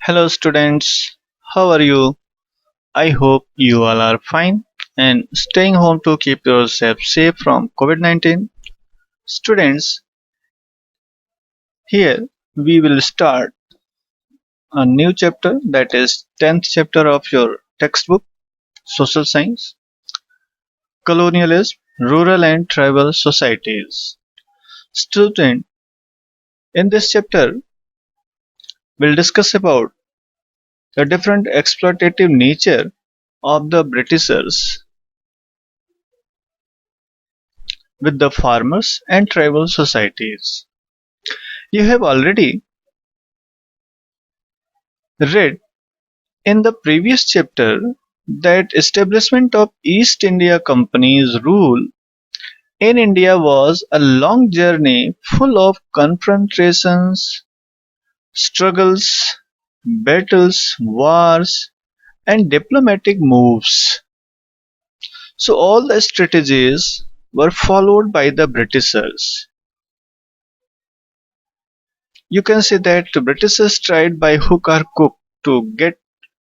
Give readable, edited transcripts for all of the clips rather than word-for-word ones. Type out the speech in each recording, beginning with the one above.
Hello students, how are you? I hope you all are fine and staying home to keep yourself safe from COVID-19. Students, here we will start a new chapter, that is 10th chapter of your textbook, Social Science, Colonialism, Rural and Tribal Societies. Student, in this chapter we'll discuss about the different exploitative nature of the Britishers with the farmers and tribal societies. You have already read in the previous chapter that establishment of East India Company's rule in India was a long journey full of confrontations, struggles, battles, wars, and diplomatic moves. So all the strategies were followed by the Britishers. You can say that the Britishers tried by hook or crook to get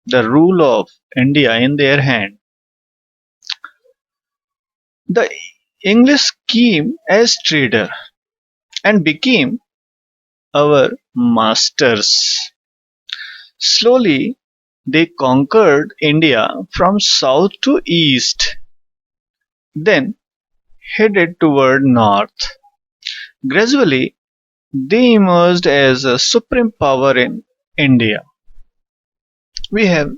the rule of India in their hand. The English came as trader and became our masters. Slowly, they conquered India from south to east, then headed toward north. Gradually, they emerged as a supreme power in India. We have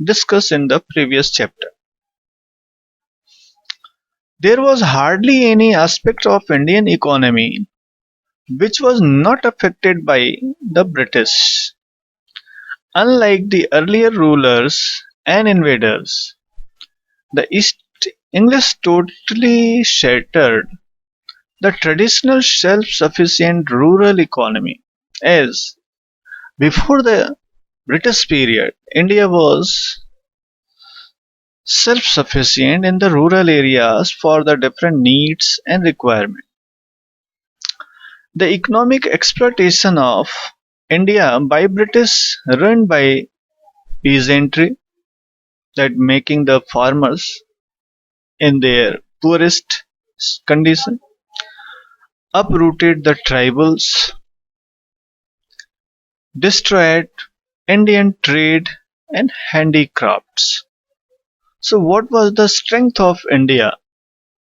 discussed in the previous chapter. There was hardly any aspect of Indian economy which was not affected by the British. Unlike the earlier rulers and invaders, the East English totally shattered the traditional self-sufficient rural economy. As before the British period, India was self-sufficient in the rural areas for the different needs and requirements. The economic exploitation of India by British run by peasantry, that making the farmers in their poorest condition, uprooted the tribals, destroyed Indian trade and handicrafts. So what was the strength of India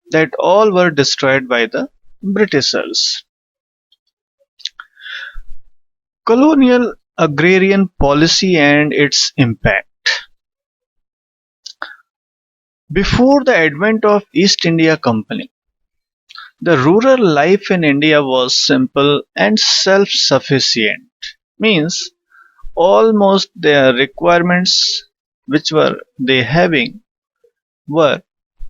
that all were destroyed by the Britishers? Colonial agrarian policy and its impact. Before the advent of East India Company, the rural life in India was simple and self-sufficient. Means almost their requirements which were they having were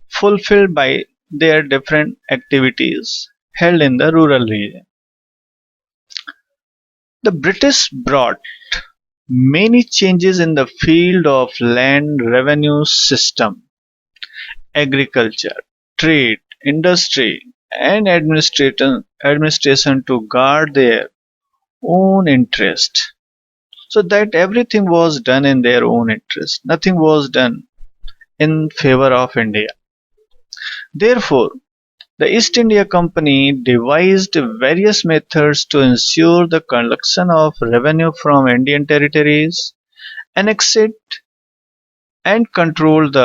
fulfilled by their different activities held in the rural region. The British brought many changes in the field of land revenue system, agriculture, trade, industry, and administration to guard their own interest. So that everything was done in their own interest. Nothing was done in favor of India. Therefore, the East India Company devised various methods to ensure the collection of revenue from Indian territories, annexed and controlled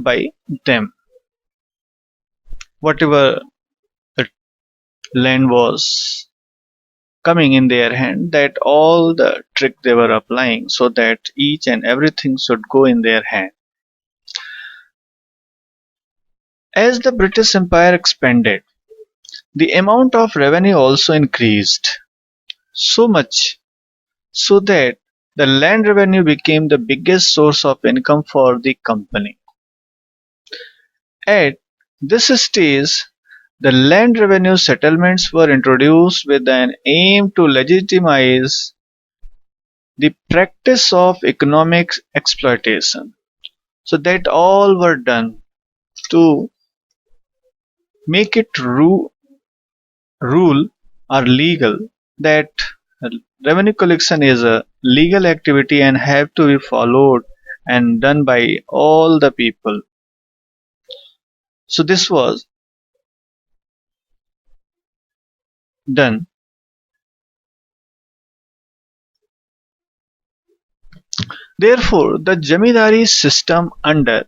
by them. Whatever the land was coming in their hand, that all the trick they were applying so that each and everything should go in their hand. As the British Empire expanded, the amount of revenue also increased so much so that the land revenue became the biggest source of income for the company. At this stage, the land revenue settlements were introduced with an aim to legitimize the practice of economic exploitation. So that all were done to make it rule or legal that revenue collection is a legal activity and have to be followed and done by all the people. So this was done. Therefore, the Jamidari system under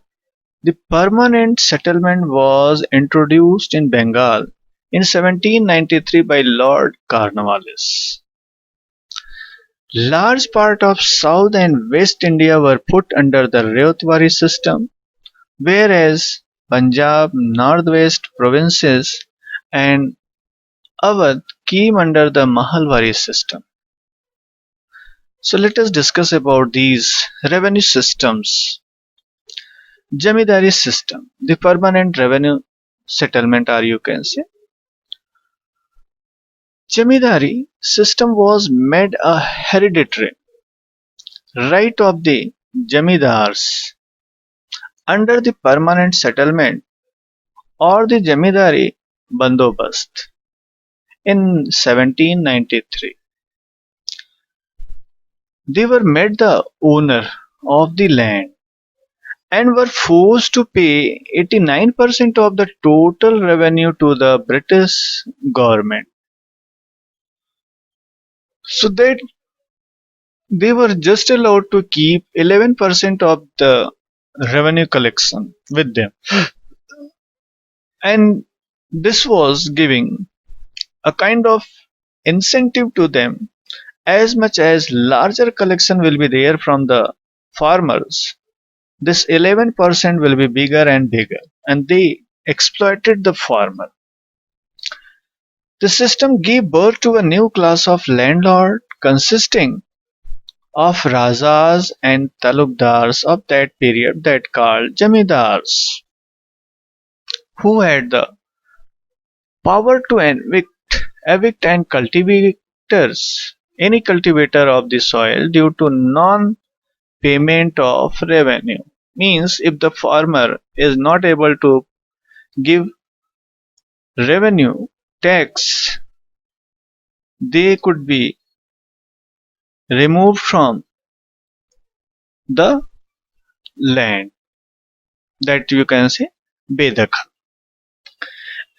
the permanent settlement was introduced in Bengal in 1793 by Lord Cornwallis. Large part of South and West India were put under the Riot system, whereas Punjab, Northwest provinces and Awadh came under the Mahavari system. So let us discuss about these revenue systems. Jamidari system, the permanent revenue settlement, or you can say. Jamidari system was made a hereditary right of the Jamidars under the permanent settlement or the Jamidari Bandobast in 1793. They were made the owner of the land and were forced to pay 89% of the total revenue to the British government. So that they were just allowed to keep 11% of the revenue collection with them. And this was giving a kind of incentive to them. As much as larger collection will be there from the farmers, this 11% will be bigger and bigger, and they exploited the farmer. The system gave birth to a new class of landlord consisting of Rajas and Talukdars of that period that called Jamidars, who had the power to evict and cultivators, any cultivator of the soil due to non-payment of revenue. Means if the farmer is not able to give revenue tax, they could be removed from the land, that you can say Bedakha.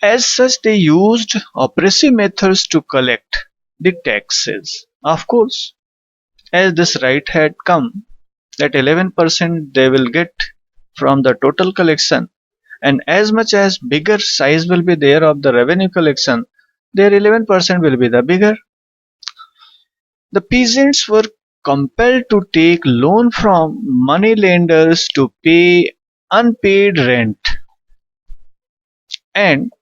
As such, they used oppressive methods to collect the taxes. Of course, as this right had come, that 11% they will get from the total collection, and as much as bigger size will be there of the revenue collection, their 11% will be the bigger. The peasants were compelled to take loan from money lenders to pay unpaid rent, and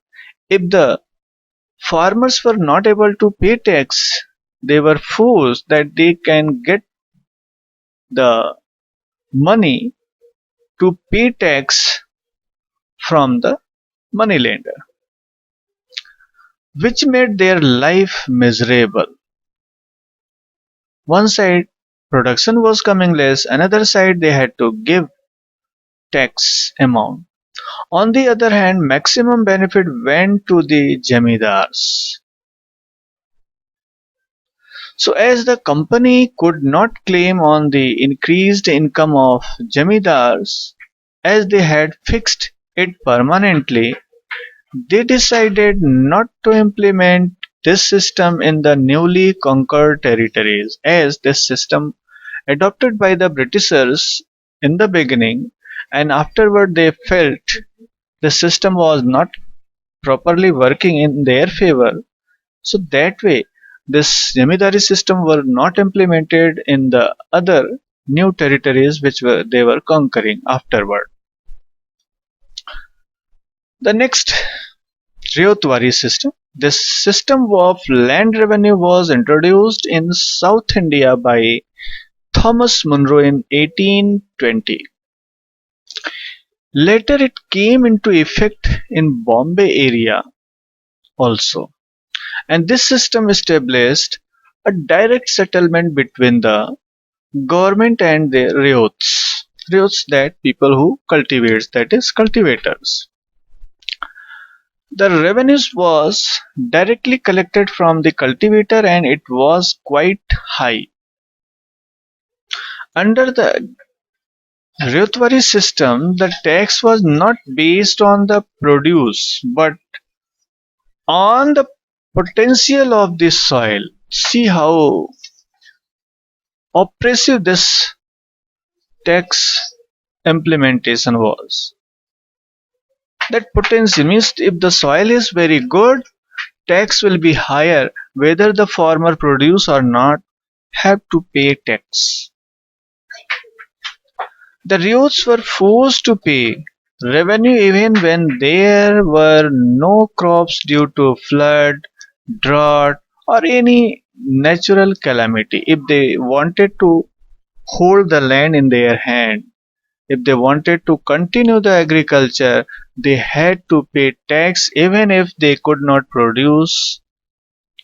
if the farmers were not able to pay tax, they were forced that they can get the money to pay tax from the moneylender, which made their life miserable. One side production was coming less, another side they had to give tax amount. On the other hand, maximum benefit went to the Jamidars. So as the company could not claim on the increased income of Jamidars, as they had fixed it permanently, they decided not to implement this system in the newly conquered territories, as this system adopted by the Britishers in the beginning, and afterward they felt the system was not properly working in their favor. So that way this Jamidari system were not implemented in the other new territories which they were conquering afterward. The next, Ryotwari system. This system of land revenue was introduced in South India by Thomas Munro in 1820. Later it came into effect in Bombay area also, and this system established a direct settlement between the government and the ryots. Ryots, that people who cultivates, that is cultivators. The revenues was directly collected from the cultivator and it was quite high. Under the Ryotwari system, the tax was not based on the produce but on the potential of the soil. See how oppressive this tax implementation was. That potential means if the soil is very good, tax will be higher whether the farmer produce or not have to pay tax. The ryots were forced to pay revenue even when there were no crops due to flood, drought or any natural calamity. If they wanted to hold the land in their hand, if they wanted to continue the agriculture, they had to pay tax even if they could not produce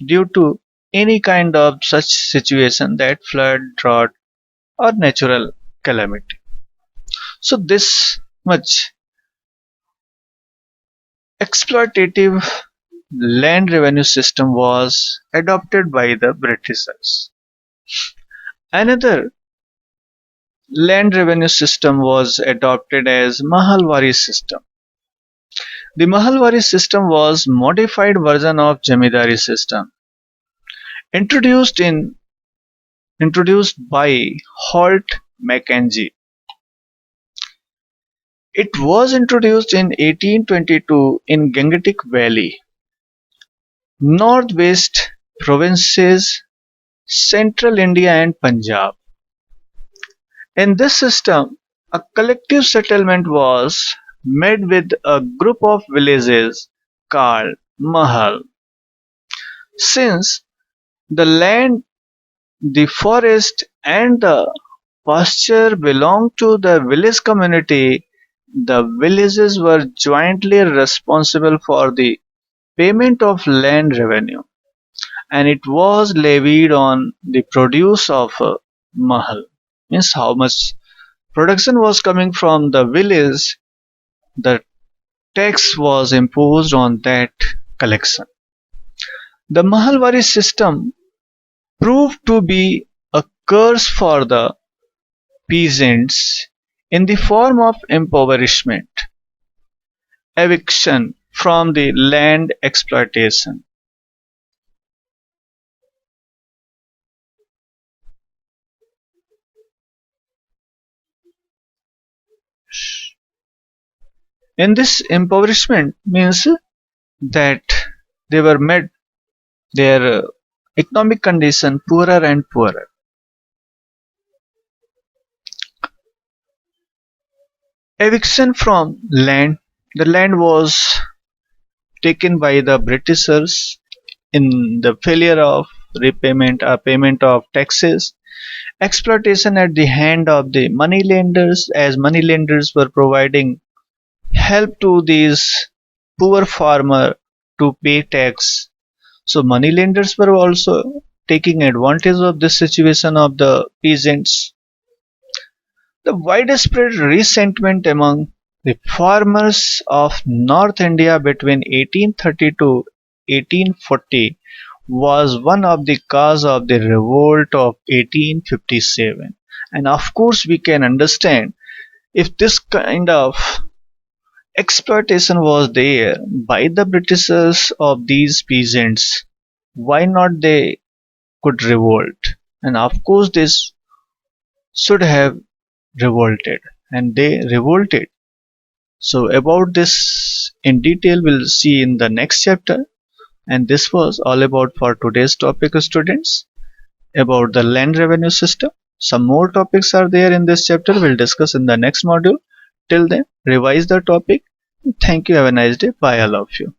due to any kind of such situation that flood, drought or natural calamity. So this much exploitative land revenue system was adopted by the Britishers. Another land revenue system was adopted as Mahavari system. The Mahavari system was modified version of Jamidari system introduced in introduced by Holt Mackenzie. It was introduced in 1822 in Gangetic Valley, Northwest Provinces, Central India and Punjab. In this system, a collective settlement was made with a group of villages called Mahal. Since the land, the forest and the pasture belonged to the village community, the villages were jointly responsible for the payment of land revenue and it was levied on the produce of Mahal. Means how much production was coming from the village, the tax was imposed on that collection. The Mahalwari system proved to be a curse for the peasants in the form of impoverishment, eviction from the land exploitation. In this impoverishment means that they were made their economic condition poorer and poorer. Eviction from land. The land was taken by the Britishers in the failure of repayment or payment of taxes. Exploitation at the hand of the moneylenders, as moneylenders were providing help to these poor farmer to pay tax. So moneylenders were also taking advantage of this situation of the peasants. The widespread resentment among the farmers of North India between 1830 to 1840 was one of the cause of the revolt of 1857. And of course we can understand if this kind of exploitation was there by the Britishers of these peasants, why not they could revolt? And of course this should have revolted and they revolted. So about this in detail we'll see in the next chapter, and this was all about for today's topic, students, about the land revenue system. Some more topics are there in this chapter, we'll discuss in the next module. Till then, revise the topic. Thank you, have a nice day, bye, all of you.